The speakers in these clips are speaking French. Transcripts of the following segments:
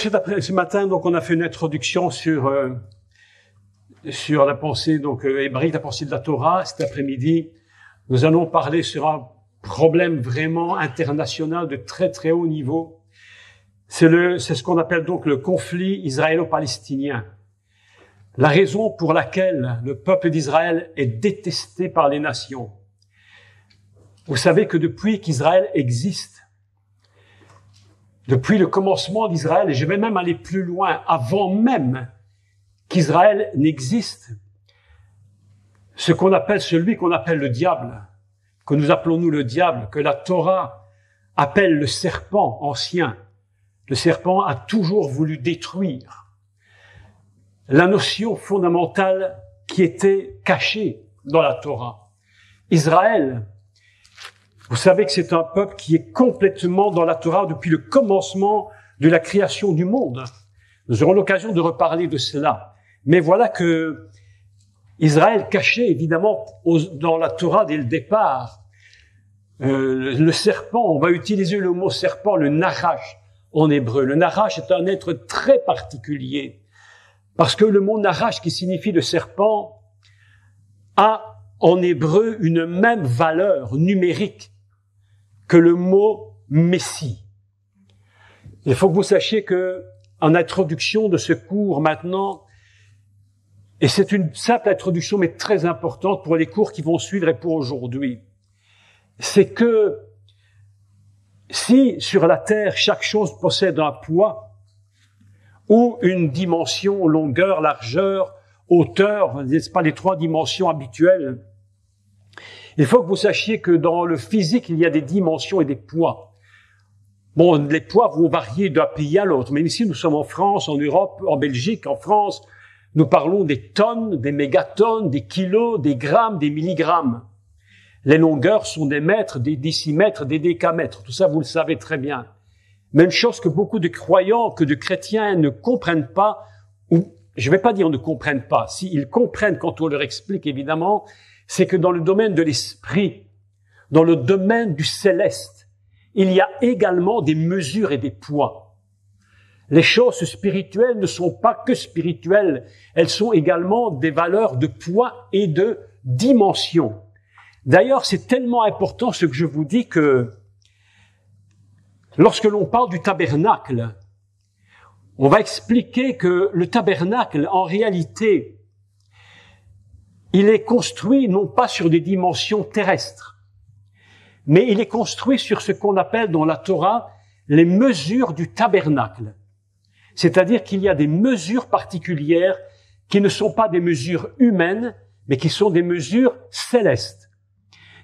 ce matin, donc, on a fait une introduction sur la pensée hébraïque, la pensée de la Torah. Cet après-midi, nous allons parler sur un problème vraiment international de très très haut niveau. C'est ce qu'on appelle donc le conflit israélo-palestinien. La raison pour laquelle le peuple d'Israël est détesté par les nations. Vous savez que depuis qu'Israël existe, depuis le commencement d'Israël, et je vais même aller plus loin, avant même qu'Israël n'existe, celui qu'on appelle le diable, que nous appelons nous le diable, que la Torah appelle le serpent ancien. Le serpent a toujours voulu détruire la notion fondamentale qui était cachée dans la Torah. Israël, vous savez que c'est un peuple qui est complètement dans la Torah depuis le commencement de la création du monde. Nous aurons l'occasion de reparler de cela. Mais voilà que Israël cachait évidemment dans la Torah dès le départ le serpent. On va utiliser le mot serpent, le narash en hébreu. Le narash est un être très particulier parce que le mot narash qui signifie le serpent a en hébreu une même valeur numérique que le mot Messie. Il faut que vous sachiez que, en introduction de ce cours maintenant, et c'est une simple introduction mais très importante pour les cours qui vont suivre et pour aujourd'hui, c'est que si sur la terre chaque chose possède un poids ou une dimension, longueur, largeur, hauteur, n'est-ce pas les trois dimensions habituelles, il faut que vous sachiez que dans le physique, il y a des dimensions et des poids. Bon, les poids vont varier d'un pays à l'autre, mais ici nous sommes en France, en Europe, en Belgique, en France, nous parlons des tonnes, des mégatonnes, des kilos, des grammes, des milligrammes. Les longueurs sont des mètres, des décimètres, des décamètres. Tout ça, vous le savez très bien. Même chose que beaucoup de croyants, que de chrétiens ne comprennent pas, ou je ne vais pas dire ne comprennent pas. S'ils comprennent quand on leur explique, évidemment, c'est que dans le domaine de l'esprit, dans le domaine du céleste, il y a également des mesures et des poids. Les choses spirituelles ne sont pas que spirituelles, elles sont également des valeurs de poids et de dimension. D'ailleurs, c'est tellement important ce que je vous dis que lorsque l'on parle du tabernacle, on va expliquer que le tabernacle, en réalité, il est construit non pas sur des dimensions terrestres, mais il est construit sur ce qu'on appelle dans la Torah les mesures du tabernacle. C'est-à-dire qu'il y a des mesures particulières qui ne sont pas des mesures humaines, mais qui sont des mesures célestes.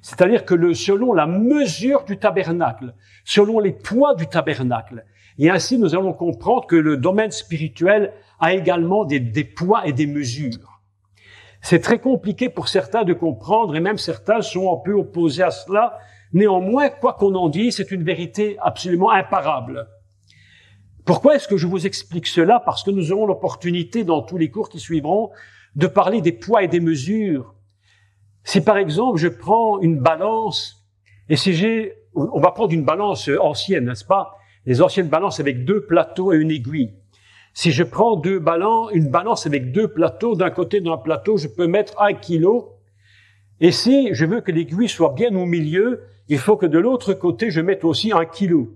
C'est-à-dire que selon la mesure du tabernacle, selon les poids du tabernacle, et ainsi nous allons comprendre que le domaine spirituel a également des poids et des mesures. C'est très compliqué pour certains de comprendre, et même certains sont un peu opposés à cela. Néanmoins, quoi qu'on en dise, c'est une vérité absolument imparable. Pourquoi est-ce que je vous explique cela? Parce que nous aurons l'opportunité, dans tous les cours qui suivront, de parler des poids et des mesures. Si par exemple, je prends une balance, et on va prendre une balance ancienne, n'est-ce pas? Les anciennes balances avec 2 plateaux et une aiguille. Si je prends une balance avec 2 plateaux, d'un côté d'un plateau, je peux mettre 1 kilo. Et si je veux que l'aiguille soit bien au milieu, il faut que de l'autre côté, je mette aussi 1 kilo.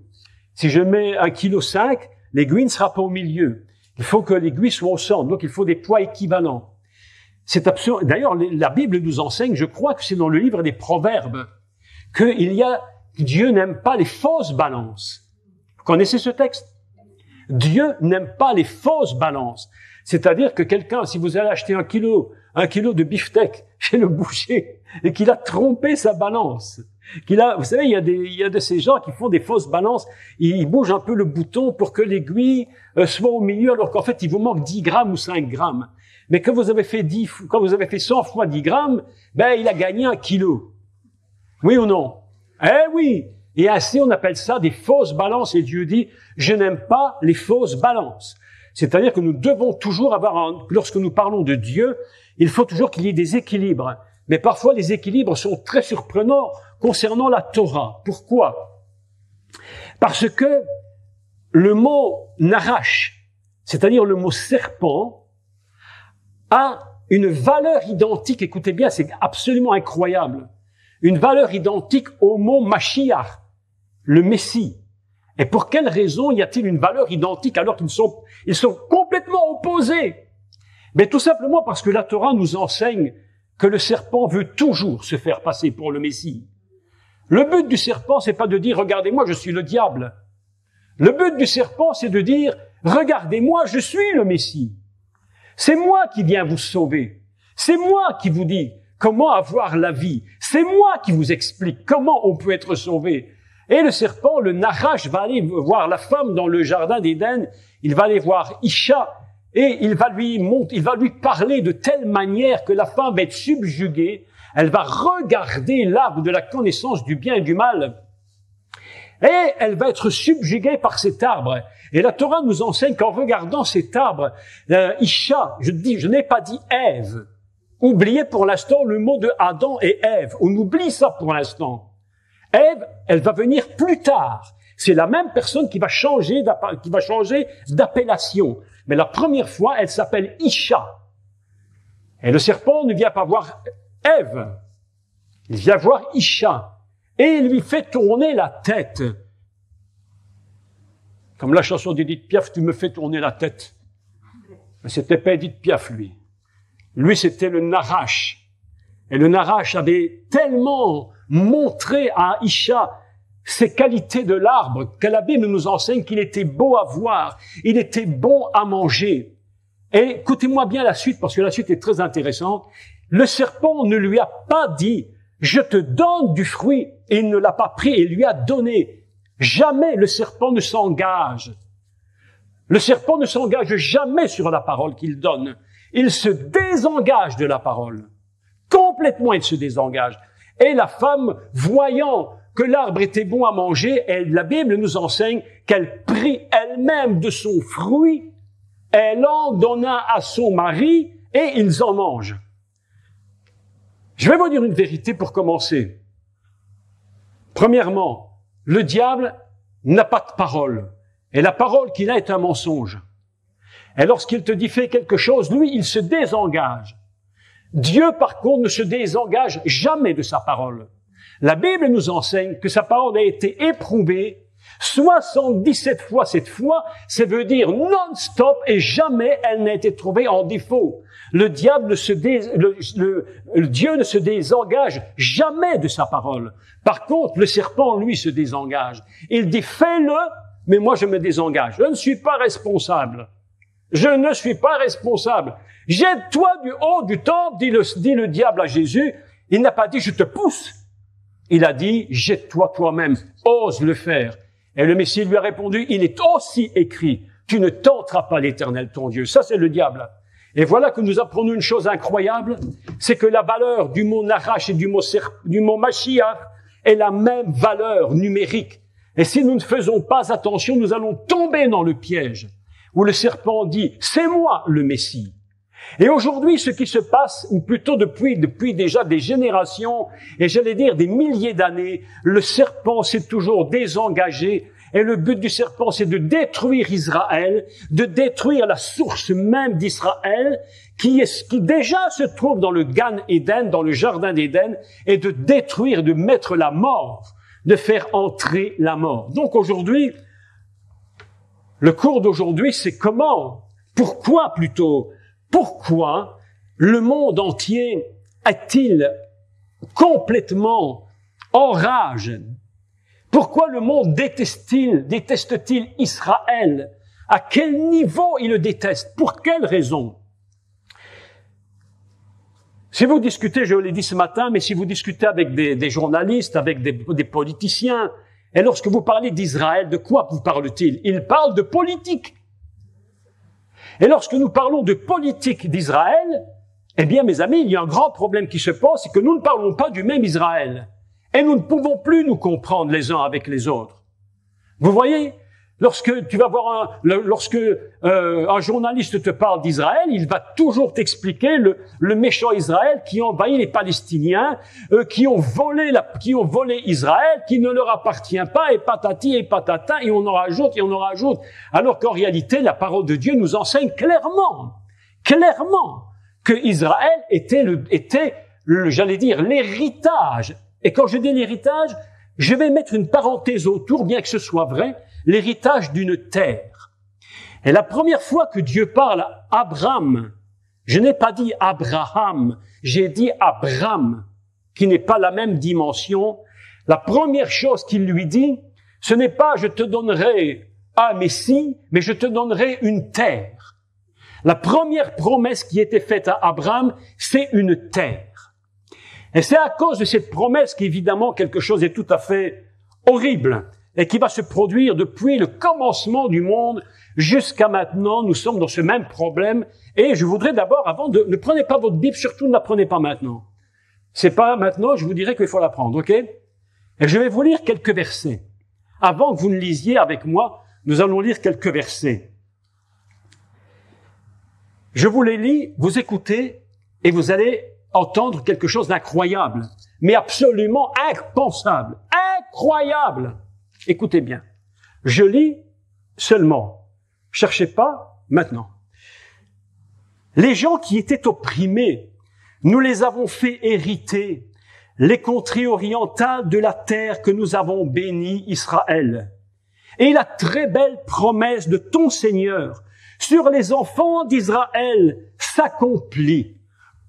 Si je mets 1,5 kg, l'aiguille ne sera pas au milieu. Il faut que l'aiguille soit au centre. Donc, il faut des poids équivalents. C'est absurde. D'ailleurs, la Bible nous enseigne, je crois que c'est dans le livre des Proverbes, que Dieu n'aime pas les fausses balances. Vous connaissez ce texte? Dieu n'aime pas les fausses balances. C'est-à-dire que quelqu'un, si vous allez acheter 1 kilo de beefsteak chez le boucher, et qu'il a trompé sa balance, vous savez, il y a de ces gens qui font des fausses balances, ils bougent un peu le bouton pour que l'aiguille soit au milieu, alors qu'en fait, il vous manque 10 grammes ou 5 grammes. Mais quand vous avez fait 100 fois 10 grammes, il a gagné 1 kilo. Oui ou non? Eh oui! Et ainsi, on appelle ça des fausses balances. Et Dieu dit, je n'aime pas les fausses balances. C'est-à-dire que nous devons toujours lorsque nous parlons de Dieu, il faut toujours qu'il y ait des équilibres. Mais parfois, les équilibres sont très surprenants concernant la Torah. Pourquoi? Parce que le mot narash, c'est-à-dire le mot serpent, a une valeur identique, écoutez bien, c'est absolument incroyable, une valeur identique au mot Mashiach, le Messie. Et pour quelle raison y a-t-il une valeur identique alors qu'ils sont complètement opposés? Mais tout simplement parce que la Torah nous enseigne que le serpent veut toujours se faire passer pour le Messie. Le but du serpent, c'est pas de dire « Regardez-moi, je suis le diable ». Le but du serpent, c'est de dire « Regardez-moi, je suis le Messie ». C'est moi qui viens vous sauver. C'est moi qui vous dis comment avoir la vie. C'est moi qui vous explique comment on peut être sauvé. Et le serpent, le Narash, va aller voir la femme dans le jardin d'Éden. Il va aller voir Isha et il va lui parler de telle manière que la femme va être subjuguée. Elle va regarder l'arbre de la connaissance du bien et du mal. Et elle va être subjuguée par cet arbre. Et la Torah nous enseigne qu'en regardant cet arbre, Isha, je n'ai pas dit Ève. Oubliez pour l'instant le mot de Adam et Ève. On oublie ça pour l'instant. Ève, elle va venir plus tard. C'est la même personne qui va changer d'appellation. Mais la première fois, elle s'appelle Isha. Et le serpent ne vient pas voir Ève. Il vient voir Isha. Et il lui fait tourner la tête. Comme la chanson d'Edith Piaf, tu me fais tourner la tête. Mais c'était pas Edith Piaf, lui. Lui, c'était le Narash. Et le Narash avait tellement montré à Isha ces qualités de l'arbre que la Bible nous enseigne qu'il était beau à voir, il était bon à manger. Et écoutez-moi bien la suite, parce que la suite est très intéressante. Le serpent ne lui a pas dit « Je te donne du fruit » et il ne l'a pas pris et lui a donné. Jamais le serpent ne s'engage. Le serpent ne s'engage jamais sur la parole qu'il donne. Il se désengage de la parole. Complètement, il se désengage. Et la femme, voyant que l'arbre était bon à manger, la Bible nous enseigne qu'elle prit elle-même de son fruit, elle en donna à son mari et ils en mangent. Je vais vous dire une vérité pour commencer. Premièrement, le diable n'a pas de parole. Et la parole qu'il a est un mensonge. Et lorsqu'il te dit fais quelque chose, lui, il se désengage. Dieu, par contre, ne se désengage jamais de sa parole. La Bible nous enseigne que sa parole a été éprouvée 77 fois. Cette fois, ça veut dire non-stop et jamais elle n'a été trouvée en défaut. Le diable Dieu ne se désengage jamais de sa parole. Par contre, le serpent, lui, se désengage. Il dit fais-le, mais moi je me désengage. Je ne suis pas responsable. Je ne suis pas responsable. Jette-toi du haut du temple, dit le diable à Jésus. Il n'a pas dit je te pousse. Il a dit jette-toi toi-même, ose le faire. Et le Messie lui a répondu, il est aussi écrit, tu ne tenteras pas l'Éternel ton Dieu. Ça, c'est le diable. Et voilà que nous apprenons une chose incroyable, c'est que la valeur du mot Narash et du mot Mashiach est la même valeur numérique. Et si nous ne faisons pas attention, nous allons tomber dans le piège où le serpent dit, c'est moi le Messie. Et aujourd'hui, ce qui se passe, ou plutôt depuis déjà des générations, et j'allais dire des milliers d'années, le serpent s'est toujours désengagé, et le but du serpent, c'est de détruire Israël, de détruire la source même d'Israël, qui déjà se trouve dans le Gan Éden, dans le jardin d'Éden, et de détruire, de mettre la mort, de faire entrer la mort. Donc aujourd'hui, le cours d'aujourd'hui, c'est pourquoi le monde entier est-il complètement en rage? Pourquoi le monde déteste-t-il Israël? À quel niveau il le déteste? Pour quelle raison? Si vous discutez, je l'ai dit ce matin, mais si vous discutez avec des journalistes, avec des politiciens, et lorsque vous parlez d'Israël, de quoi vous parle-t-il? Il parle de politique. Et lorsque nous parlons de politique d'Israël, eh bien, mes amis, il y a un grand problème qui se pose, c'est que nous ne parlons pas du même Israël. Et nous ne pouvons plus nous comprendre les uns avec les autres. Vous voyez, Lorsque tu vas voir lorsque un journaliste te parle d'Israël, il va toujours t'expliquer le méchant Israël qui envahit les Palestiniens, qui ont volé Israël, qui ne leur appartient pas, et patati et patata, et on en rajoute et on en rajoute. Alors qu'en réalité, la parole de Dieu nous enseigne clairement que Israël était j'allais dire, l'héritage. Et quand je dis l'héritage, je vais mettre une parenthèse autour, bien que ce soit vrai, l'héritage d'une terre. Et la première fois que Dieu parle à Abraham, je n'ai pas dit Abraham, j'ai dit Abram, qui n'est pas la même dimension. La première chose qu'il lui dit, ce n'est pas « je te donnerai un Messie », mais « je te donnerai une terre ». La première promesse qui était faite à Abraham, c'est une terre. Et c'est à cause de cette promesse qu'évidemment quelque chose est tout à fait horrible et qui va se produire depuis le commencement du monde jusqu'à maintenant. Nous sommes dans ce même problème. Et je voudrais d'abord, ne prenez pas votre Bible, surtout ne la prenez pas maintenant. C'est pas maintenant, je vous dirai qu'il faut la prendre, ok? Et je vais vous lire quelques versets. Avant que vous ne lisiez avec moi, nous allons lire quelques versets. Je vous les lis, vous écoutez, et vous allez entendre quelque chose d'incroyable, mais absolument impensable, incroyable. Écoutez bien. Je lis seulement. Cherchez pas maintenant. Les gens qui étaient opprimés, nous les avons fait hériter les contrées orientales de la terre que nous avons bénie, Israël. Et la très belle promesse de ton Seigneur sur les enfants d'Israël s'accomplit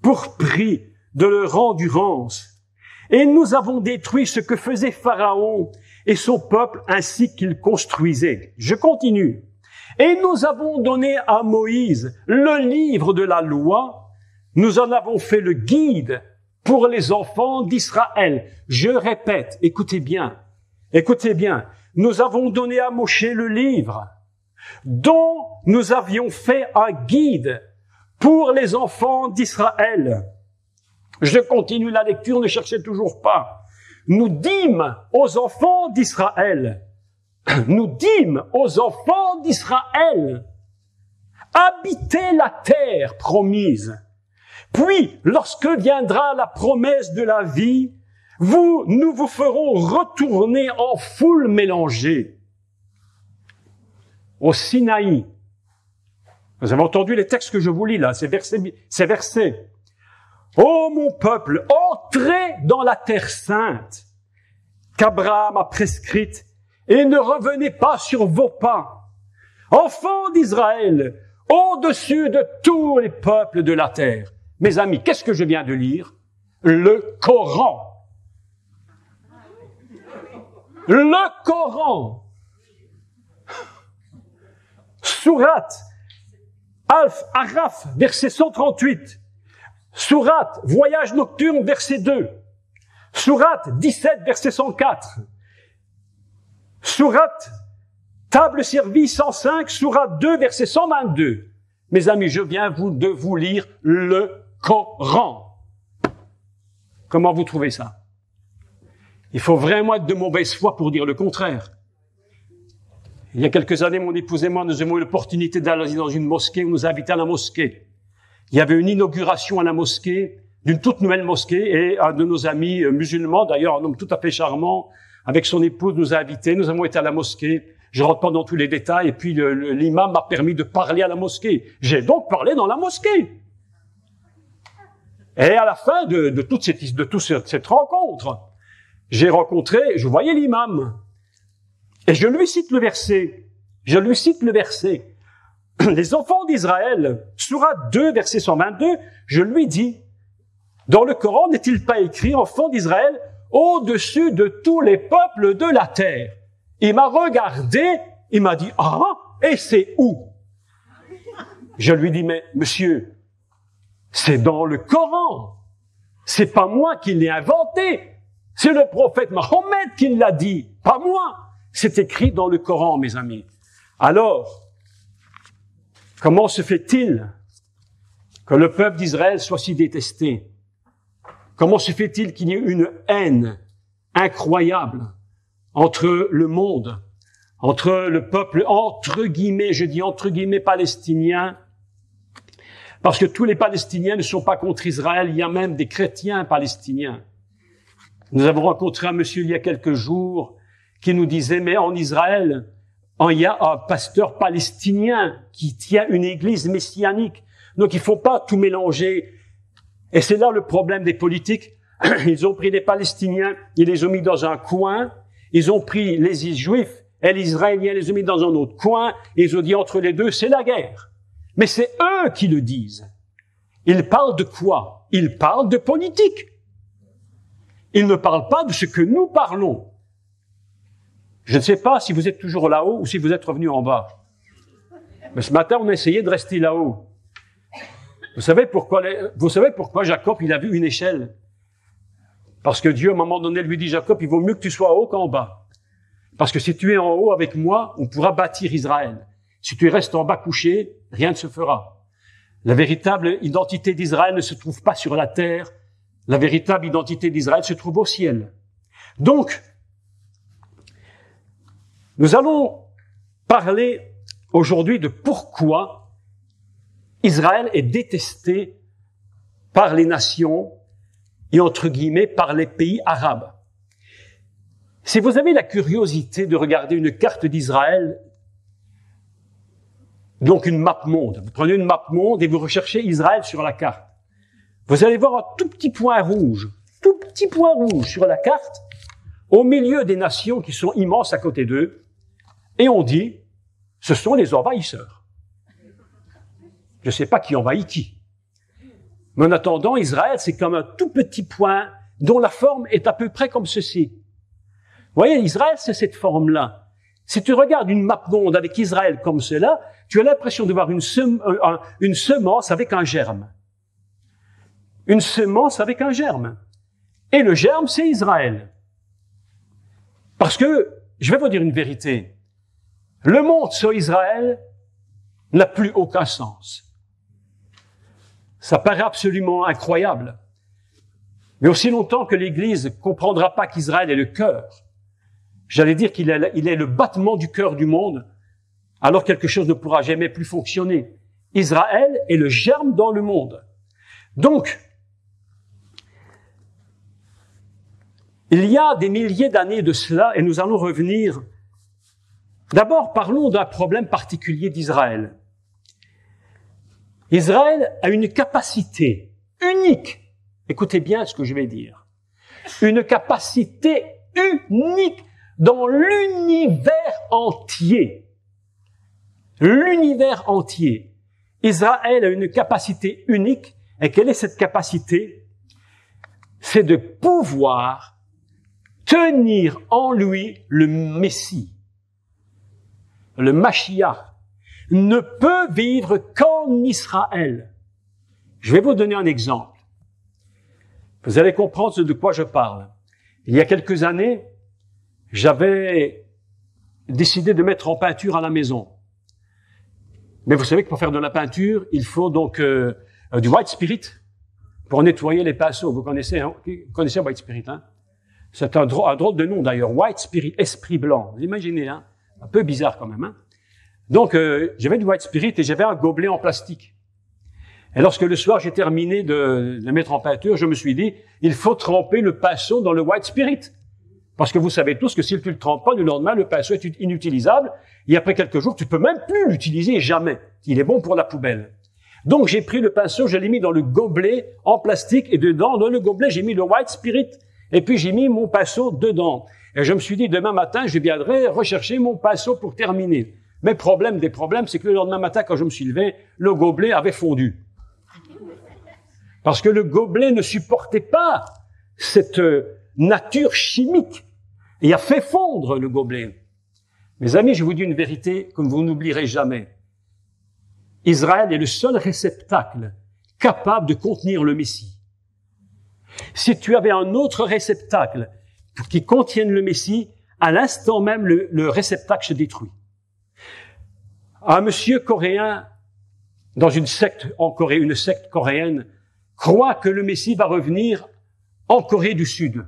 pour prix de leur endurance. Et nous avons détruit ce que faisait Pharaon et son peuple ainsi qu'il construisait. Je continue. Et nous avons donné à Moïse le livre de la loi. Nous en avons fait le guide pour les enfants d'Israël. Je répète, écoutez bien. Nous avons donné à Moshe le livre dont nous avions fait un guide pour les enfants d'Israël. Je continue la lecture, ne cherchez toujours pas. Nous dîmes aux enfants d'Israël, habitez la terre promise. Puis, lorsque viendra la promesse de la vie, nous vous ferons retourner en foule mélangée au Sinaï. Vous avez entendu les textes que je vous lis là, ces versets. Ô mon peuple, entrez dans la terre sainte qu'Abraham a prescrite et ne revenez pas sur vos pas. Enfants d'Israël, au-dessus de tous les peuples de la terre. Mes amis, qu'est-ce que je viens de lire? Le Coran. Le Coran. Sourate Al-Araf, verset 138. Sourate Voyage nocturne, verset 2. Sourate 17, verset 104. Sourate Table servie 105, Sourate 2, verset 122. Mes amis, je viens de vous lire le Coran. Comment vous trouvez ça? Il faut vraiment être de mauvaise foi pour dire le contraire. Il y a quelques années, mon épouse et moi, nous avons eu l'opportunité d'aller dans une mosquée, on nous a invités à la mosquée. Il y avait une inauguration à la mosquée, d'une toute nouvelle mosquée, et un de nos amis musulmans, d'ailleurs un homme tout à fait charmant, avec son épouse, nous a invités. Nous avons été à la mosquée. Je rentre pas dans tous les détails, et puis l'imam m'a permis de parler à la mosquée. J'ai donc parlé dans la mosquée. Et à la fin de toute cette rencontre, je voyais l'imam. Et je lui cite le verset. Les enfants d'Israël, Sourate 2, verset 122, je lui dis, dans le Coran, n'est-il pas écrit, enfants d'Israël, au-dessus de tous les peuples de la terre? Il m'a regardé, il m'a dit, ah, et c'est où? Je lui dis, mais monsieur, c'est dans le Coran. C'est pas moi qui l'ai inventé. C'est le prophète Mahomet qui l'a dit, pas moi. C'est écrit dans le Coran, mes amis. Alors, comment se fait-il que le peuple d'Israël soit si détesté? Comment se fait-il qu'il y ait une haine incroyable entre le monde, entre le peuple, entre guillemets, je dis entre guillemets, palestinien, parce que tous les Palestiniens ne sont pas contre Israël, il y a même des chrétiens palestiniens. Nous avons rencontré un monsieur il y a quelques jours qui nous disait, mais en Israël, il y a un pasteur palestinien qui tient une église messianique. Donc il ne faut pas tout mélanger. Et c'est là le problème des politiques. Ils ont pris les Palestiniens, ils les ont mis dans un coin, ils ont pris les Juifs et les Israéliens, les ont mis dans un autre coin, et ils ont dit entre les deux, c'est la guerre. Mais c'est eux qui le disent. Ils parlent de quoi? Ils parlent de politique. Ils ne parlent pas de ce que nous parlons. Je ne sais pas si vous êtes toujours là-haut ou si vous êtes revenu en bas. Mais ce matin, on a essayé de rester là-haut. Vous savez pourquoi Jacob, il a vu une échelle? Parce que Dieu, à un moment donné, lui dit, Jacob, il vaut mieux que tu sois en haut qu'en bas. Parce que si tu es en haut avec moi, on pourra bâtir Israël. Si tu restes en bas couché, rien ne se fera. La véritable identité d'Israël ne se trouve pas sur la terre. La véritable identité d'Israël se trouve au ciel. Donc, nous allons parler aujourd'hui de pourquoi Israël est détesté par les nations et entre guillemets par les pays arabes. Si vous avez la curiosité de regarder une carte d'Israël, donc une map monde, vous prenez une map monde et vous recherchez Israël sur la carte, vous allez voir un tout petit point rouge sur la carte, au milieu des nations qui sont immenses à côté d'eux, et on dit, ce sont les envahisseurs. Je ne sais pas qui envahit qui. Mais en attendant, Israël, c'est comme un tout petit point dont la forme est à peu près comme ceci. Vous voyez, Israël, c'est cette forme-là. Si tu regardes une map monde avec Israël comme cela, tu as l'impression de voir une semence avec un germe. Une semence avec un germe. Et le germe, c'est Israël. Parce que, je vais vous dire une vérité, le monde sur Israël n'a plus aucun sens. Ça paraît absolument incroyable. Mais aussi longtemps que l'Église ne comprendra pas qu'Israël est le cœur, j'allais dire qu'il est le battement du cœur du monde, alors quelque chose ne pourra jamais plus fonctionner. Israël est le germe dans le monde. Donc, il y a des milliers d'années de cela, et nous allons revenir. D'abord, parlons d'un problème particulier d'Israël. Israël a une capacité unique. Écoutez bien ce que je vais dire. Une capacité unique dans l'univers entier. L'univers entier. Israël a une capacité unique. Et quelle est cette capacité? C'est de pouvoir tenir en lui le Messie. Le Mashiach ne peut vivre qu'en Israël. Je vais vous donner un exemple. Vous allez comprendre de quoi je parle. Il y a quelques années, j'avais décidé de mettre en peinture à la maison. Mais vous savez que pour faire de la peinture, il faut donc du white spirit pour nettoyer les pinceaux. Vous connaissez, hein? Vous connaissez white spirit, hein? C'est un drôle de nom d'ailleurs, white spirit, esprit blanc. Vous imaginez, hein? Un peu bizarre quand même, hein? Donc, j'avais du white spirit et j'avais un gobelet en plastique. Et lorsque le soir j'ai terminé de le mettre en peinture, je me suis dit, il faut tremper le pinceau dans le white spirit. Parce que vous savez tous que si tu le trempes pas, le lendemain, le pinceau est inutilisable. Et après quelques jours, tu peux même plus l'utiliser, jamais. Il est bon pour la poubelle. Donc, j'ai pris le pinceau, je l'ai mis dans le gobelet en plastique et dedans, dans le gobelet, j'ai mis le white spirit. Et puis, j'ai mis mon pinceau dedans. Et je me suis dit, demain matin, je viendrai rechercher mon pinceau pour terminer. Mais problème des problèmes, c'est que le lendemain matin, quand je me suis levé, le gobelet avait fondu. Parce que le gobelet ne supportait pas cette nature chimique. Et a fait fondre le gobelet. Mes amis, je vous dis une vérité que vous n'oublierez jamais. Israël est le seul réceptacle capable de contenir le Messie. Si tu avais un autre réceptacle qui contienne le Messie, à l'instant même, le réceptacle se détruit. Un monsieur coréen, dans une secte en Corée, une secte coréenne, croit que le Messie va revenir en Corée du Sud.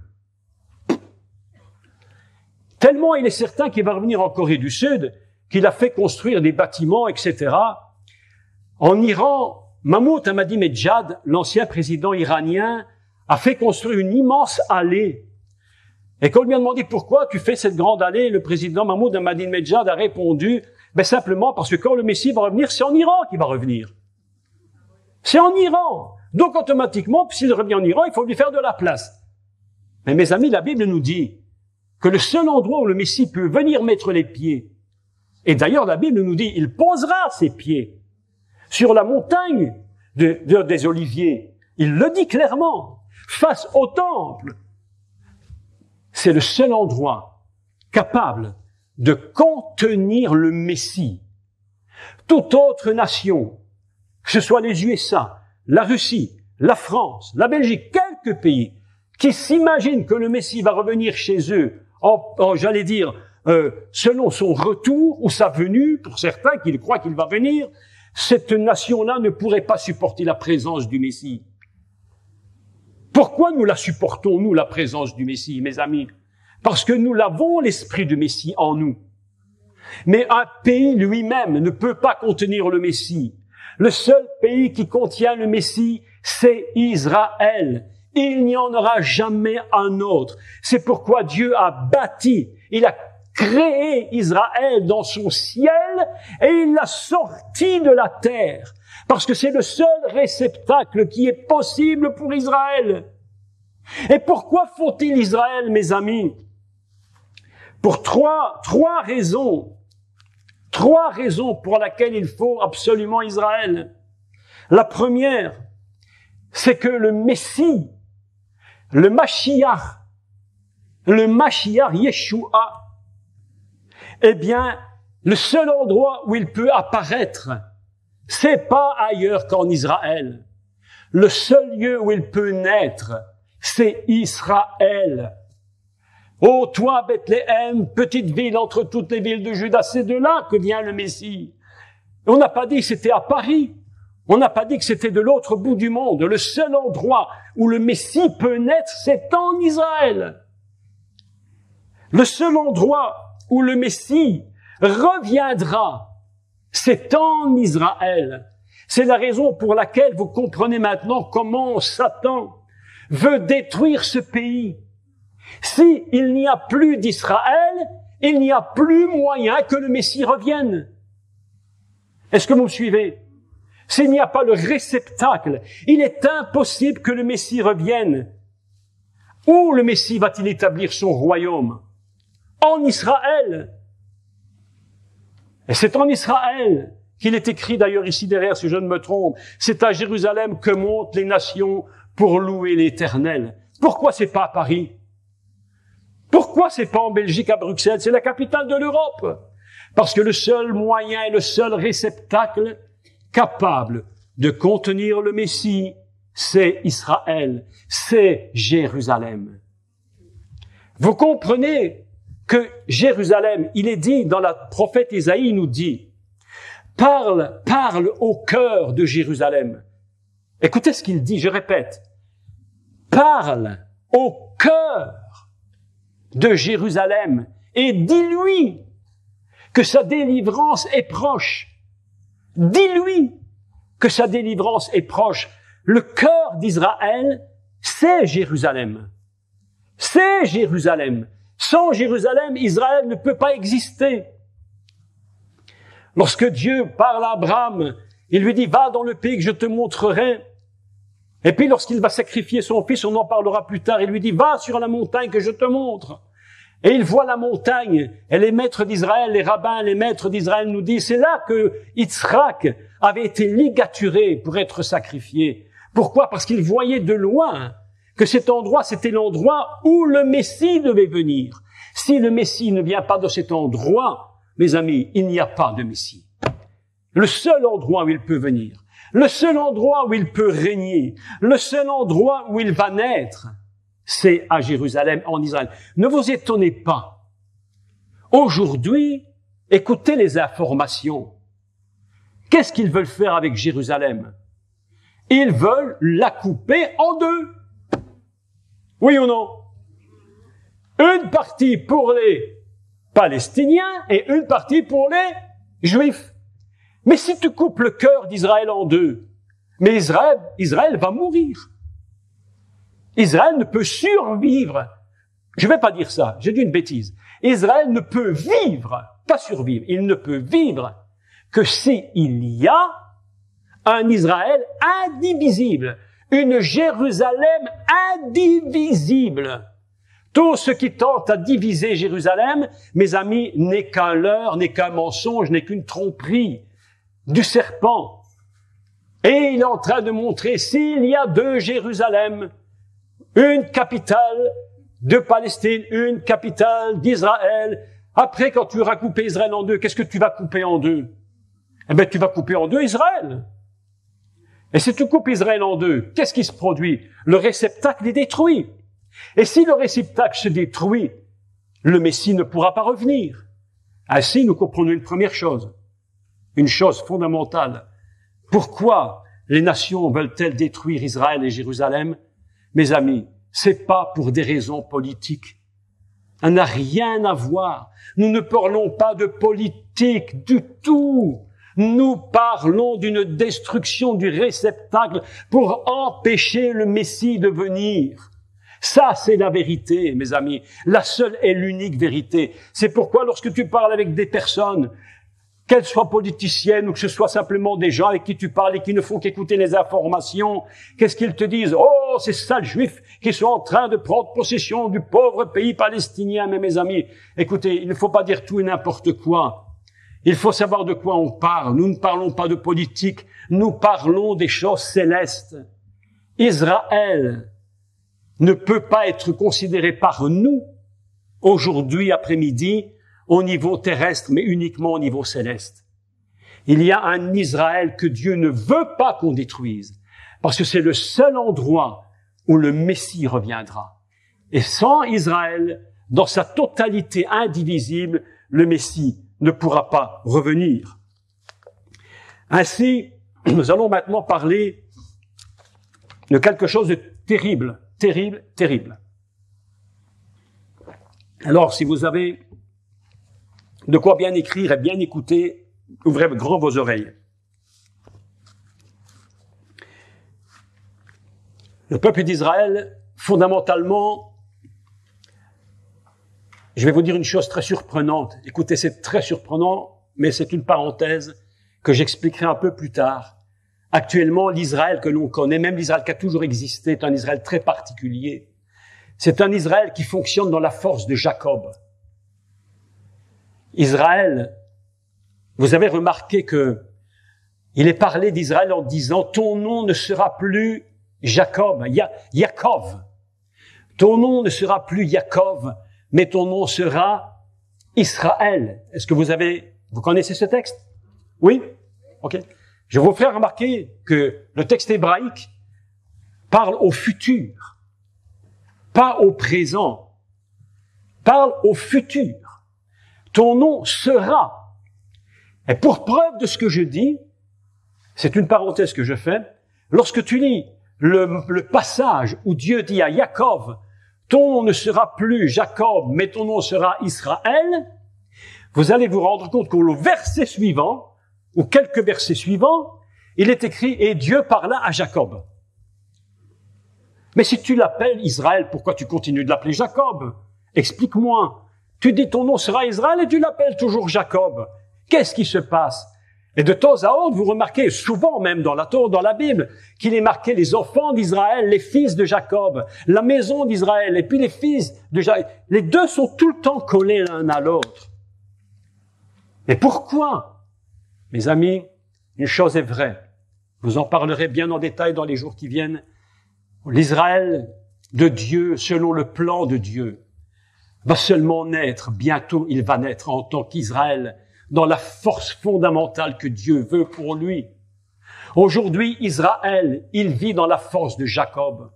Tellement il est certain qu'il va revenir en Corée du Sud, qu'il a fait construire des bâtiments, etc. En Iran, Mahmoud Ahmadinejad, l'ancien président iranien, a fait construire une immense allée. Et quand on lui a demandé pourquoi tu fais cette grande allée, le président Mahmoud Ahmadinejad a répondu, simplement parce que quand le Messie va revenir, c'est en Iran qu'il va revenir. C'est en Iran. Donc automatiquement, s'il revient en Iran, il faut lui faire de la place. Mais mes amis, la Bible nous dit que le seul endroit où le Messie peut venir mettre les pieds, et d'ailleurs la Bible nous dit, il posera ses pieds sur la montagne des Oliviers. Il le dit clairement, face au temple. C'est le seul endroit capable de contenir le Messie. Toute autre nation, que ce soit les USA, la Russie, la France, la Belgique, quelques pays qui s'imaginent que le Messie va revenir chez eux, j'allais dire, selon son retour ou sa venue, pour certains qui croient qu'il va venir, cette nation-là ne pourrait pas supporter la présence du Messie. Pourquoi nous la supportons, nous, la présence du Messie, mes amis? Parce que nous l'avons, l'esprit du Messie, en nous. Mais un pays lui-même ne peut pas contenir le Messie. Le seul pays qui contient le Messie, c'est Israël. Il n'y en aura jamais un autre. C'est pourquoi Dieu a bâti, il a créé Israël dans son ciel et il l'a sorti de la terre. Parce que c'est le seul réceptacle qui est possible pour Israël. Et pourquoi faut-il Israël, mes amis? Pour trois raisons. Trois raisons pour lesquelles il faut absolument Israël. La première, c'est que le Messie, le Mashiach Yeshua, eh bien, le seul endroit où il peut apparaître, c'est pas ailleurs qu'en Israël. Le seul lieu où il peut naître, c'est Israël. Ô toi, Bethléem, petite ville entre toutes les villes de Juda, c'est de là que vient le Messie. On n'a pas dit que c'était à Paris. On n'a pas dit que c'était de l'autre bout du monde. Le seul endroit où le Messie peut naître, c'est en Israël. Le seul endroit où le Messie reviendra, c'est en Israël. C'est la raison pour laquelle vous comprenez maintenant comment Satan veut détruire ce pays. Si il n'y a plus d'Israël, il n'y a plus moyen que le Messie revienne. Est-ce que vous me suivez? S'il n'y a pas le réceptacle, il est impossible que le Messie revienne. Où le Messie va-t-il établir son royaume? En Israël. Et c'est en Israël qu'il est écrit d'ailleurs ici derrière, si je ne me trompe. C'est à Jérusalem que montent les nations pour louer l'Éternel. Pourquoi c'est pas à Paris? Pourquoi c'est pas en Belgique, à Bruxelles? C'est la capitale de l'Europe. Parce que le seul moyen et le seul réceptacle capable de contenir le Messie, c'est Israël, c'est Jérusalem. Vous comprenez que Jérusalem, il est dit dans la prophète Isaïe, il nous dit, parle au cœur de Jérusalem. Écoutez ce qu'il dit, je répète, parle au cœur de Jérusalem et dis-lui que sa délivrance est proche. Dis-lui que sa délivrance est proche. Le cœur d'Israël, c'est Jérusalem. C'est Jérusalem. Sans Jérusalem, Israël ne peut pas exister. Lorsque Dieu parle à Abraham, il lui dit, va dans le pays que je te montrerai. Et puis lorsqu'il va sacrifier son fils, on en parlera plus tard, il lui dit, va sur la montagne que je te montre. Et il voit la montagne, et les maîtres d'Israël, les rabbins, les maîtres d'Israël nous disent, c'est là que Yitzhak avait été ligaturé pour être sacrifié. Pourquoi? Parce qu'il voyait de loin que cet endroit, c'était l'endroit où le Messie devait venir. Si le Messie ne vient pas de cet endroit, mes amis, il n'y a pas de Messie. Le seul endroit où il peut venir, le seul endroit où il peut régner, le seul endroit où il va naître, c'est à Jérusalem, en Israël. Ne vous étonnez pas. Aujourd'hui, écoutez les informations. Qu'est-ce qu'ils veulent faire avec Jérusalem? Ils veulent la couper en deux. Oui ou non? Une partie pour les Palestiniens et une partie pour les Juifs. Mais si tu coupes le cœur d'Israël en deux, mais Israël va mourir. Israël ne peut survivre. Je vais pas dire ça, j'ai dit une bêtise. Israël ne peut vivre, pas survivre, il ne peut vivre que s'il y a un Israël indivisible, une Jérusalem indivisible. Tout ce qui tente à diviser Jérusalem, mes amis, n'est qu'un leurre, n'est qu'un mensonge, n'est qu'une tromperie du serpent. Et il est en train de montrer s'il y a deux Jérusalem, une capitale de Palestine, une capitale d'Israël. Après, quand tu auras coupé Israël en deux, qu'est-ce que tu vas couper en deux? Eh bien, tu vas couper en deux Israël. Et si tu coupes Israël en deux, qu'est-ce qui se produit? Le réceptacle est détruit. Et si le réceptacle se détruit, le Messie ne pourra pas revenir. Ainsi, nous comprenons une première chose, une chose fondamentale. Pourquoi les nations veulent-elles détruire Israël et Jérusalem? Mes amis, c'est pas pour des raisons politiques. Ça n'a rien à voir. Nous ne parlons pas de politique du tout. Nous parlons d'une destruction du réceptacle pour empêcher le Messie de venir. Ça, c'est la vérité, mes amis. La seule et l'unique vérité. C'est pourquoi lorsque tu parles avec des personnes, qu'elles soient politiciennes ou que ce soit simplement des gens avec qui tu parles et qui ne font qu'écouter les informations, qu'est-ce qu'ils te disent? Oh, ces sales juifs qui sont en train de prendre possession du pauvre pays palestinien. Mais mes amis, écoutez, il ne faut pas dire tout et n'importe quoi. Il faut savoir de quoi on parle. Nous ne parlons pas de politique, nous parlons des choses célestes. Israël ne peut pas être considéré par nous, aujourd'hui après-midi, au niveau terrestre, mais uniquement au niveau céleste. Il y a un Israël que Dieu ne veut pas qu'on détruise, parce que c'est le seul endroit où le Messie reviendra. Et sans Israël, dans sa totalité indivisible, le Messie ne pourra pas revenir. Ainsi, nous allons maintenant parler de quelque chose de terrible, terrible, terrible. Alors, si vous avez de quoi bien écrire et bien écouter, ouvrez grand vos oreilles. Le peuple d'Israël, fondamentalement, je vais vous dire une chose très surprenante. Écoutez, c'est très surprenant, mais c'est une parenthèse que j'expliquerai un peu plus tard. Actuellement, l'Israël que l'on connaît, même l'Israël qui a toujours existé, est un Israël très particulier. C'est un Israël qui fonctionne dans la force de Jacob. Israël, vous avez remarqué que il est parlé d'Israël en disant « Ton nom ne sera plus Jacob, Yaakov. Ton nom ne sera plus Yaakov, mais ton nom sera Israël. » Est-ce que vous connaissez ce texte? Oui? Ok. Je vais vous faire remarquer que le texte hébraïque parle au futur, pas au présent, parle au futur. Ton nom sera. Et pour preuve de ce que je dis, c'est une parenthèse que je fais, lorsque tu lis le passage où Dieu dit à Yaakov, ton nom ne sera plus Jacob, mais ton nom sera Israël, vous allez vous rendre compte qu'au verset suivant, ou quelques versets suivants, il est écrit « Et Dieu parla à Jacob ». Mais si tu l'appelles Israël, pourquoi tu continues de l'appeler Jacob? Explique-moi. Tu dis ton nom sera Israël et tu l'appelles toujours Jacob. Qu'est-ce qui se passe? Et de temps à autre, vous remarquez, souvent même dans la Torah, dans la Bible, qu'il est marqué les enfants d'Israël, les fils de Jacob, la maison d'Israël, et puis les fils de Jacob. Les deux sont tout le temps collés l'un à l'autre. Mais pourquoi? Mes amis, une chose est vraie. Vous en parlerez bien en détail dans les jours qui viennent. L'Israël de Dieu, selon le plan de Dieu, va seulement naître, bientôt il va naître en tant qu'Israël, dans la force fondamentale que Dieu veut pour lui. Aujourd'hui, Israël, il vit dans la force de Jacob.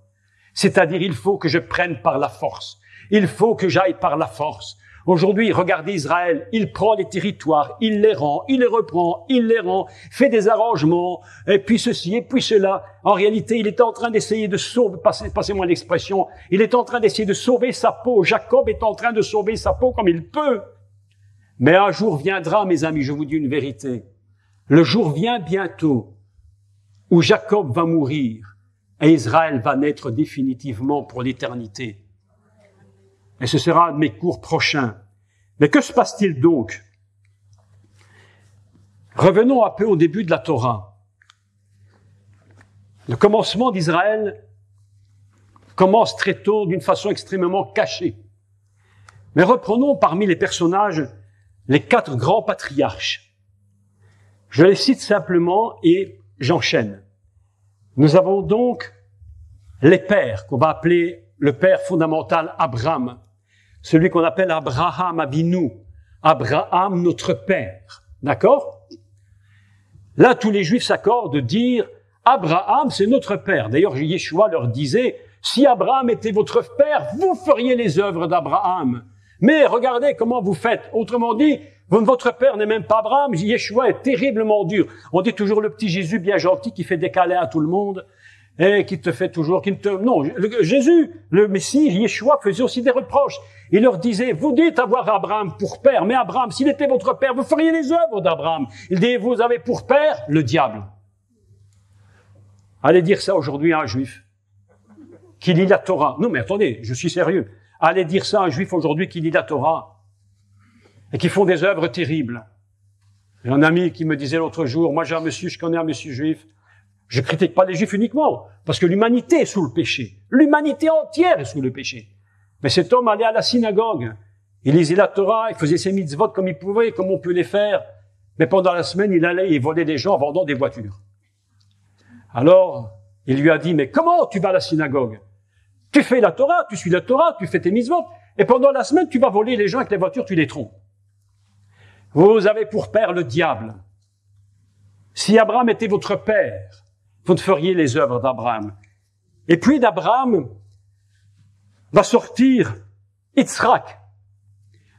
C'est-à-dire, il faut que je prenne par la force. Il faut que j'aille par la force. Aujourd'hui, regardez Israël, il prend les territoires, il les rend, il les reprend, il les rend, fait des arrangements, et puis ceci, et puis cela. En réalité, il est en train d'essayer de sauver, passez-moi l'expression, il est en train d'essayer de sauver sa peau. Jacob est en train de sauver sa peau comme il peut. Mais un jour viendra, mes amis, je vous dis une vérité. Le jour vient bientôt où Jacob va mourir et Israël va naître définitivement pour l'éternité. Et ce sera un de mes cours prochains. Mais que se passe-t-il donc? Revenons un peu au début de la Torah. Le commencement d'Israël commence très tôt d'une façon extrêmement cachée. Mais reprenons parmi les personnages les 4 grands patriarches. Je les cite simplement et j'enchaîne. Nous avons donc les pères, qu'on va appeler le père fondamental Abraham, celui qu'on appelle Abraham Avinu, Abraham notre père. D'accord? Là, tous les Juifs s'accordent de dire Abraham, c'est notre père. D'ailleurs, Yeshua leur disait, si Abraham était votre père, vous feriez les œuvres d'Abraham. Mais regardez comment vous faites. Autrement dit, votre père n'est même pas Abraham. Yeshua est terriblement dur. On dit toujours le petit Jésus bien gentil qui fait des câlins à tout le monde et qui te fait toujours, non, Jésus, le Messie, Yeshua faisait aussi des reproches. Il leur disait, vous dites avoir Abraham pour père, mais Abraham, s'il était votre père, vous feriez les œuvres d'Abraham. Il dit, vous avez pour père le diable. Allez dire ça aujourd'hui à un juif qui lit la Torah. Non, mais attendez, je suis sérieux. Allez dire ça à un juif aujourd'hui qui lit la Torah et qui font des œuvres terribles. J'ai un ami qui me disait l'autre jour, moi je connais un monsieur juif, je critique pas les juifs uniquement, parce que l'humanité est sous le péché. L'humanité entière est sous le péché. Mais cet homme allait à la synagogue, il lisait la Torah, il faisait ses mitzvot comme il pouvait, comme on peut les faire, mais pendant la semaine, il allait et volait des gens en vendant des voitures. Alors, il lui a dit, mais comment tu vas à la synagogue? Tu fais la Torah, tu suis la Torah, tu fais tes mitzvot, et pendant la semaine, tu vas voler les gens avec les voitures, tu les trompes. Vous avez pour père le diable. Si Abraham était votre père, vous ne feriez les œuvres d'Abraham. Et puis d'Abraham va sortir Yitzhak,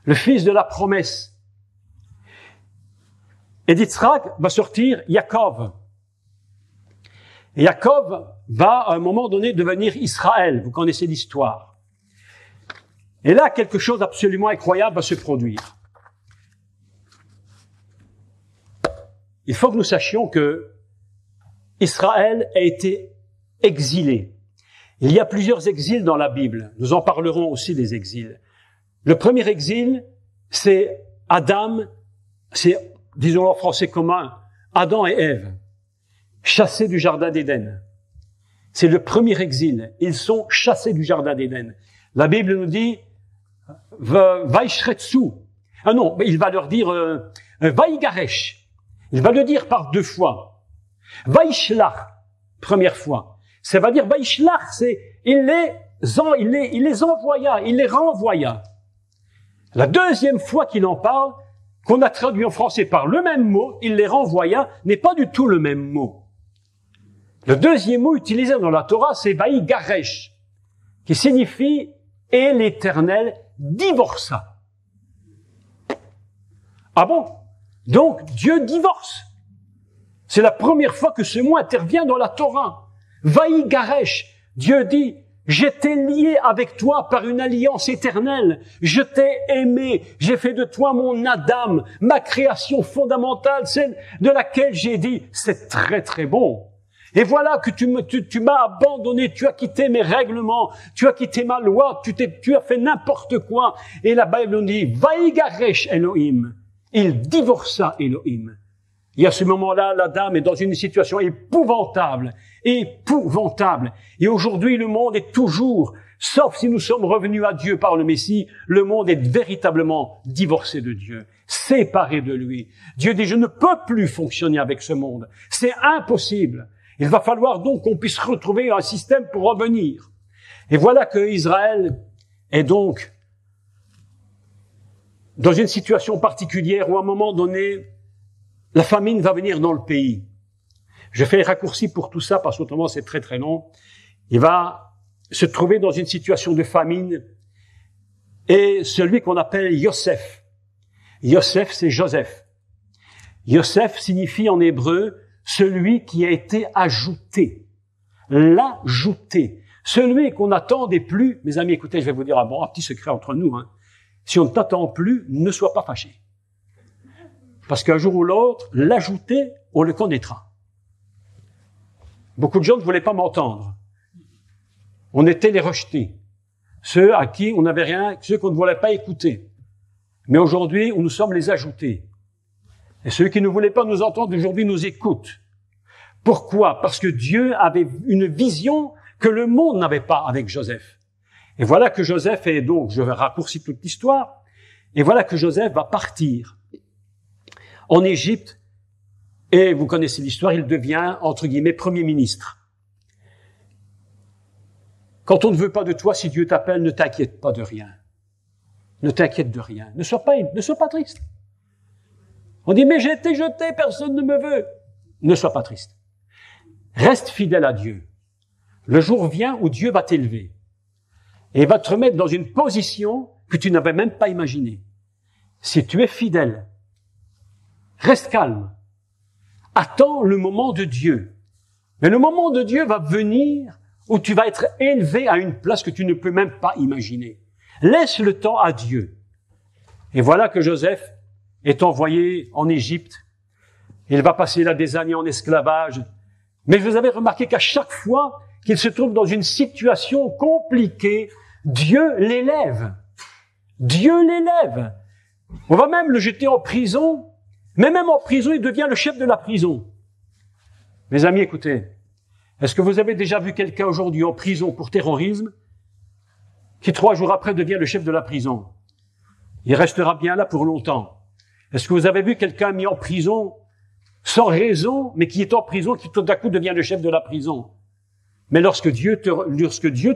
le fils de la promesse. Et d'Yitzhak va sortir Yaakov. Et Yaakov va, à un moment donné, devenir Israël. Vous connaissez l'histoire. Et là, quelque chose d'absolument incroyable va se produire. Il faut que nous sachions que Israël a été exilé. Il y a plusieurs exils dans la Bible. Nous en parlerons aussi des exils. Le premier exil, c'est Adam, c'est, disons en français commun, Adam et Ève, chassés du jardin d'Éden. C'est le premier exil. Ils sont chassés du jardin d'Éden. La Bible nous dit, Vaishretsu. Ah non, il va leur dire, Vaïgaresh. Il va le dire par 2 fois. Vaishlach, première fois. Ça va dire Vaishlach, c'est il les envoya, il les renvoya. La deuxième fois qu'il en parle, qu'on a traduit en français par le même mot, il les renvoya, n'est pas du tout le même mot. Le deuxième mot utilisé dans la Torah, c'est Vaïgaresh, qui signifie « et l'Éternel divorça ». Ah bon? Donc, Dieu divorce. C'est la première fois que ce mot intervient dans la Torah. Vaïgaresh, Dieu dit, je t'ai lié avec toi par une alliance éternelle. Je t'ai aimé. J'ai fait de toi mon Adam, ma création fondamentale, celle de laquelle j'ai dit, c'est très très bon. Et voilà que tu m'as abandonné, tu as quitté mes règlements, tu as quitté ma loi, tu as fait n'importe quoi. Et la Bible nous dit, Vaïgaresh Elohim. Il divorça Elohim. Et à ce moment-là, la dame est dans une situation épouvantable, épouvantable. Et aujourd'hui, le monde est toujours, sauf si nous sommes revenus à Dieu par le Messie, le monde est véritablement divorcé de Dieu, séparé de lui. Dieu dit, je ne peux plus fonctionner avec ce monde. C'est impossible. Il va falloir donc qu'on puisse retrouver un système pour revenir. Et voilà que Israël est donc dans une situation particulière où à un moment donné, la famine va venir dans le pays. Je fais un raccourci pour tout ça parce qu'autrement c'est très très long. Il va se trouver dans une situation de famine et celui qu'on appelle Yosef. Yosef, c'est Joseph. Yosef signifie en hébreu celui qui a été ajouté. L'ajouté. Celui qu'on n'attendait plus. Mes amis, écoutez, je vais vous dire un petit secret entre nous. Si on ne t'attend plus, ne sois pas fâché. Parce qu'un jour ou l'autre, l'ajouter, on le connaîtra. Beaucoup de gens ne voulaient pas m'entendre. On était les rejetés. Ceux à qui on n'avait rien, ceux qu'on ne voulait pas écouter. Mais aujourd'hui, nous sommes les ajoutés. Et ceux qui ne voulaient pas nous entendre, aujourd'hui, nous écoutent. Pourquoi? Parce que Dieu avait une vision que le monde n'avait pas avec Joseph. Et voilà que Joseph est donc, je vais raccourcir toute l'histoire, et voilà que Joseph va partir en Égypte, et vous connaissez l'histoire, il devient, entre guillemets, premier ministre. Quand on ne veut pas de toi, si Dieu t'appelle, ne t'inquiète pas de rien. Ne t'inquiète de rien. Ne sois pas triste. On dit, mais j'ai été jeté, personne ne me veut. Ne sois pas triste. Reste fidèle à Dieu. Le jour vient où Dieu va t'élever et va te remettre dans une position que tu n'avais même pas imaginée. Si tu es fidèle, reste calme. Attends le moment de Dieu. Mais le moment de Dieu va venir où tu vas être élevé à une place que tu ne peux même pas imaginer. Laisse le temps à Dieu. Et voilà que Joseph est envoyé en Égypte. Il va passer là des années en esclavage. Mais vous avez remarqué qu'à chaque fois qu'il se trouve dans une situation compliquée, Dieu l'élève. Dieu l'élève. On va même le jeter en prison. Mais même en prison, il devient le chef de la prison. Mes amis, écoutez. Est-ce que vous avez déjà vu quelqu'un aujourd'hui en prison pour terrorisme qui 3 jours après devient le chef de la prison? Il restera bien là pour longtemps. Est-ce que vous avez vu quelqu'un mis en prison sans raison, mais qui est en prison, qui tout à coup devient le chef de la prison? Mais lorsque Dieu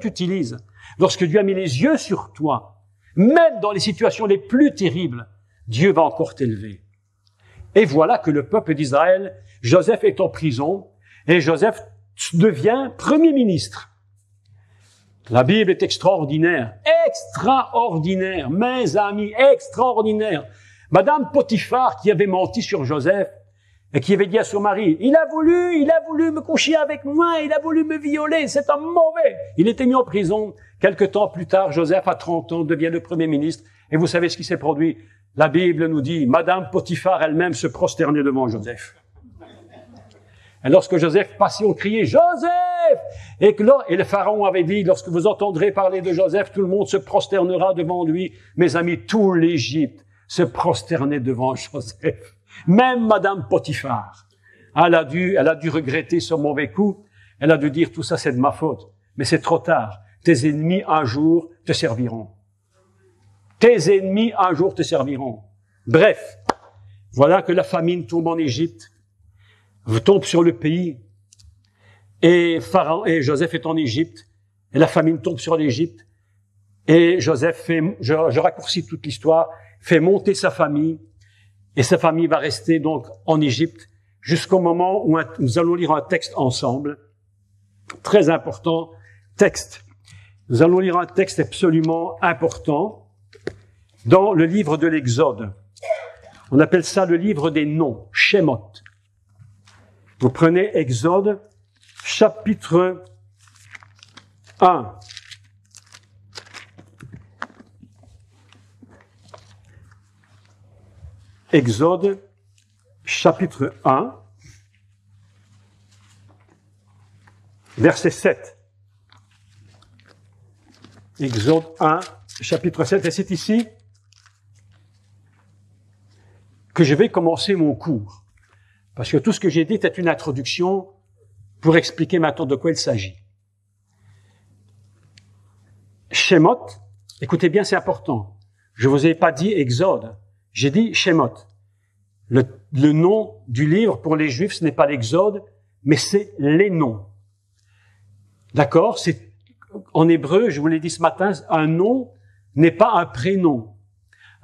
t'utilise, lorsque Dieu a mis les yeux sur toi, même dans les situations les plus terribles, Dieu va encore t'élever. Et voilà que le peuple d'Israël, Joseph est en prison, et Joseph devient premier ministre. La Bible est extraordinaire, mes amis, extraordinaire. Madame Potiphar, qui avait menti sur Joseph, et qui avait dit à son mari, il a voulu me coucher avec moi, il a voulu me violer, c'est un mauvais. Il était mis en prison. Quelque temps plus tard, Joseph, à 30 ans, devient le premier ministre. Et vous savez ce qui s'est produit? La Bible nous dit, Madame Potiphar elle-même se prosternait devant Joseph. Et lorsque Joseph passait, on criait, Joseph! Et le pharaon avait dit, lorsque vous entendrez parler de Joseph, tout le monde se prosternera devant lui. Mes amis, tout l'Égypte se prosternait devant Joseph. Même Madame Potiphar. Elle a dû regretter son mauvais coup. Elle a dû dire, tout ça c'est de ma faute. Mais c'est trop tard. Tes ennemis un jour te serviront. Tes ennemis un jour te serviront. Bref. Voilà que la famine tombe en Égypte. Tombe sur le pays. Et Joseph est en Égypte. Et la famine tombe sur l'Égypte. Et Joseph je raccourcis toute l'histoire, fait monter sa famille. Et sa famille va rester donc en Égypte jusqu'au moment où nous allons lire un texte ensemble. Très important texte. Nous allons lire un texte absolument important dans le livre de l'Exode. On appelle ça le livre des noms, Shemot. Vous prenez Exode, chapitre 1. Exode, chapitre 1, verset 7. Exode 1, chapitre 7, et c'est ici que je vais commencer mon cours. Parce que tout ce que j'ai dit est une introduction pour expliquer maintenant de quoi il s'agit. Shemot, écoutez bien, c'est important. Je vous ai pas dit Exode. J'ai dit Shemot. Le nom du livre pour les Juifs, ce n'est pas l'Exode, mais c'est les noms. D'accord? C'est, en hébreu, je vous l'ai dit ce matin, un nom n'est pas un prénom.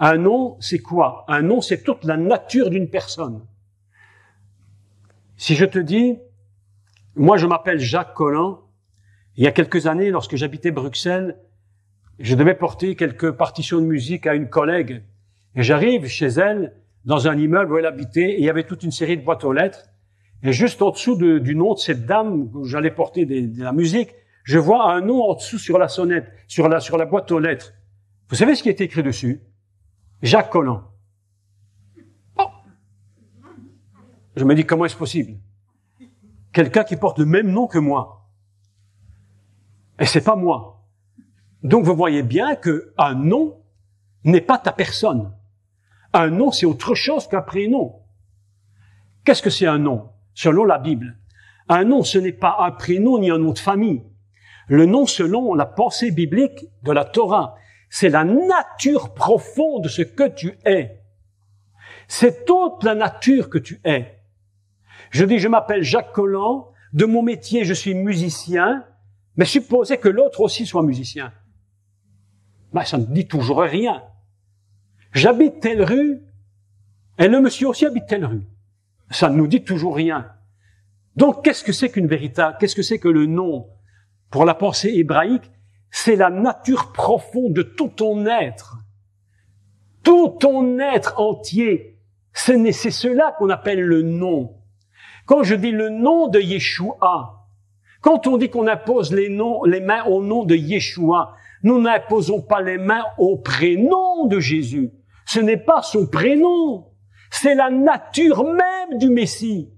Un nom, c'est quoi? Un nom, c'est toute la nature d'une personne. Si je te dis, moi je m'appelle Jacques Collin, il y a quelques années, lorsque j'habitais Bruxelles, je devais porter quelques partitions de musique à une collègue. Et j'arrive chez elle, dans un immeuble où elle habitait, et il y avait toute une série de boîtes aux lettres. Et juste en dessous du nom de cette dame où j'allais porter de la musique, je vois un nom en dessous sur la sonnette, sur la boîte aux lettres. Vous savez ce qui est écrit dessus? Jacques Collin. Oh. Je me dis, comment est-ce possible? Quelqu'un qui porte le même nom que moi. Et c'est pas moi. Donc vous voyez bien qu'un nom n'est pas ta personne. Un nom, c'est autre chose qu'un prénom. Qu'est-ce que c'est un nom? Selon la Bible. Un nom, ce n'est pas un prénom ni un nom de famille. Le nom, selon la pensée biblique de la Torah, c'est la nature profonde de ce que tu es. C'est toute la nature que tu es. Je dis, je m'appelle Jacques Collant, de mon métier, je suis musicien, mais supposez que l'autre aussi soit musicien. Ben, ça ne dit toujours rien. J'habite telle rue, et le monsieur aussi habite telle rue. Ça ne nous dit toujours rien. Donc, qu'est-ce que c'est qu'une véritable? Qu'est-ce que c'est que le nom? Pour la pensée hébraïque, c'est la nature profonde de tout ton être. Tout ton être entier. C'est cela qu'on appelle le nom. Quand je dis le nom de Yeshua, quand on dit qu'on impose les mains au nom de Yeshua, nous n'imposons pas les mains au prénom de Jésus. Ce n'est pas son prénom. C'est la nature même du Messie.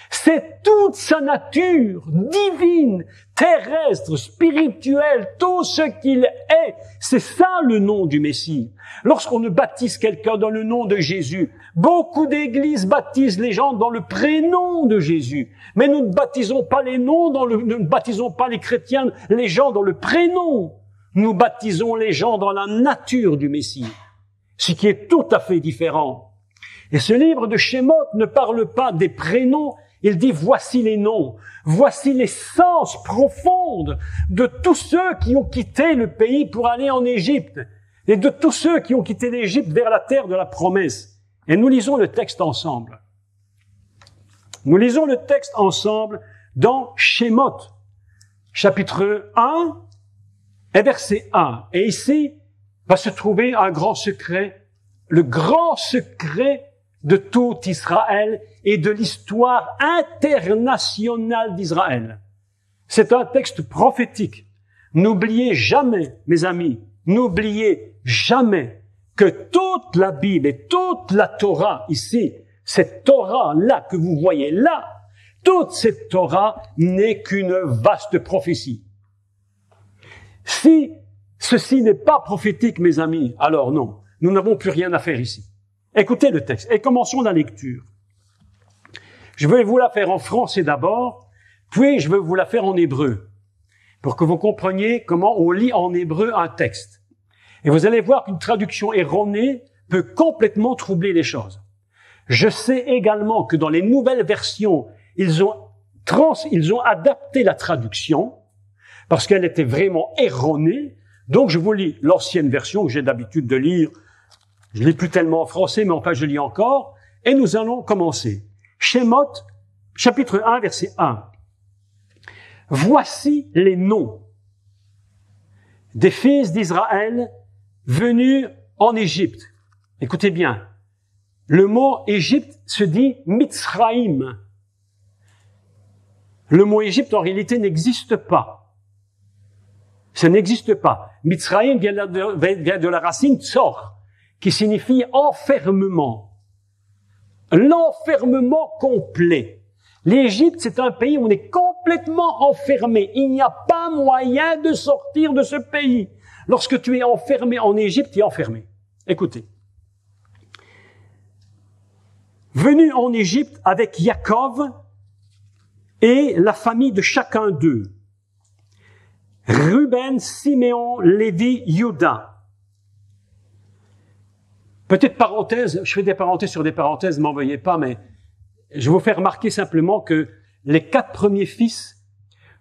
C'est toute sa nature divine, terrestre, spirituelle, tout ce qu'il est. C'est ça le nom du Messie. Lorsqu'on ne baptise quelqu'un dans le nom de Jésus, beaucoup d'églises baptisent les gens dans le prénom de Jésus. Mais nous ne baptisons pas nous ne baptisons pas les chrétiens, les gens dans le prénom. Nous baptisons les gens dans la nature du Messie. Ce qui est tout à fait différent. Et ce livre de Shemot ne parle pas des prénoms. Il dit, voici les noms, voici l'essence profonde de tous ceux qui ont quitté le pays pour aller en Égypte, et de tous ceux qui ont quitté l'Égypte vers la terre de la promesse. Et nous lisons le texte ensemble. Nous lisons le texte ensemble dans Shemot, chapitre 1 et verset 1. Et ici va se trouver un grand secret, le grand secret de tout Israël et de l'histoire internationale d'Israël. C'est un texte prophétique. N'oubliez jamais, mes amis, n'oubliez jamais que toute la Bible et toute la Torah ici, cette Torah-là que vous voyez là, toute cette Torah n'est qu'une vaste prophétie. Si ceci n'est pas prophétique, mes amis, alors non, nous n'avons plus rien à faire ici. Écoutez le texte et commençons la lecture. Je vais vous la faire en français d'abord, puis je vais vous la faire en hébreu, pour que vous compreniez comment on lit en hébreu un texte. Et vous allez voir qu'une traduction erronée peut complètement troubler les choses. Je sais également que dans les nouvelles versions, ils ont adapté la traduction, parce qu'elle était vraiment erronée. Donc je vous lis l'ancienne version que j'ai d'habitude de lire. Je lis plus tellement en français, mais enfin je lis encore. Et nous allons commencer. Shemot, chapitre 1, verset 1. Voici les noms des fils d'Israël venus en Égypte. Écoutez bien. Le mot Égypte se dit Mitzraïm. Le mot Égypte, en réalité, n'existe pas. Ça n'existe pas. Mitzraïm vient de la racine tsor, qui signifie enfermement. L'enfermement complet. L'Égypte, c'est un pays où on est complètement enfermé. Il n'y a pas moyen de sortir de ce pays. Lorsque tu es enfermé en Égypte, tu es enfermé. Écoutez. Venu en Égypte avec Jacob et la famille de chacun d'eux. Ruben, Siméon, Lévi, Juda. Petite parenthèse, je fais des parenthèses sur des parenthèses, ne m'en veuillez pas, mais je vous fais remarquer simplement que les 4 premiers fils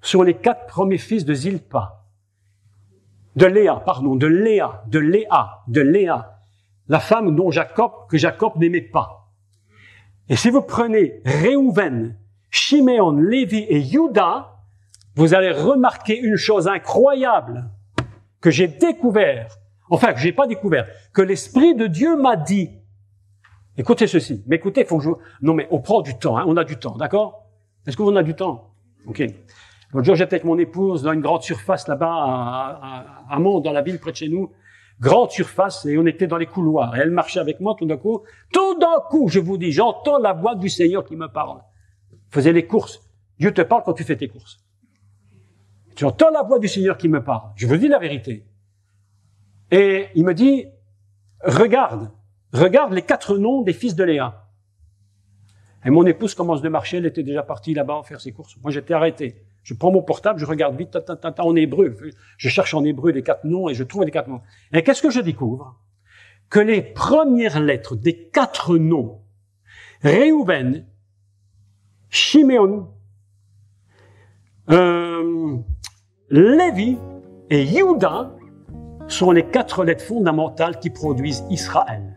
sont les 4 premiers fils de Zilpa. De Léa, la femme que Jacob n'aimait pas. Et si vous prenez Réhouven, Shiméon, Lévi et Juda, vous allez remarquer une chose incroyable que j'ai découvert, que j'ai pas découvert, que l'Esprit de Dieu m'a dit. Écoutez ceci. Mais écoutez, non mais on prend du temps, on a du temps, d'accord? Est-ce qu'on a du temps? Ok. L'autre jour, j'étais avec mon épouse dans une grande surface là-bas à Mont, dans la ville près de chez nous. grande surface, et on était dans les couloirs. Et elle marchait avec moi, tout d'un coup, je vous dis, j'entends la voix du Seigneur qui me parle. Faisais les courses. Dieu te parle quand tu fais tes courses. Tu entends la voix du Seigneur qui me parle. Je vous dis la vérité. Et il me dit, regarde les 4 noms des fils de Léa. Et mon épouse commence de marcher, elle était déjà partie là-bas faire ses courses. Moi, j'étais arrêté. Je prends mon portable, je regarde vite, en hébreu. Je cherche en hébreu les 4 noms et je trouve les 4 noms. Et qu'est-ce que je découvre? Que les premières lettres des 4 noms, Réhouven, Shiméon, Lévi et Juda, sont les 4 lettres fondamentales qui produisent Israël.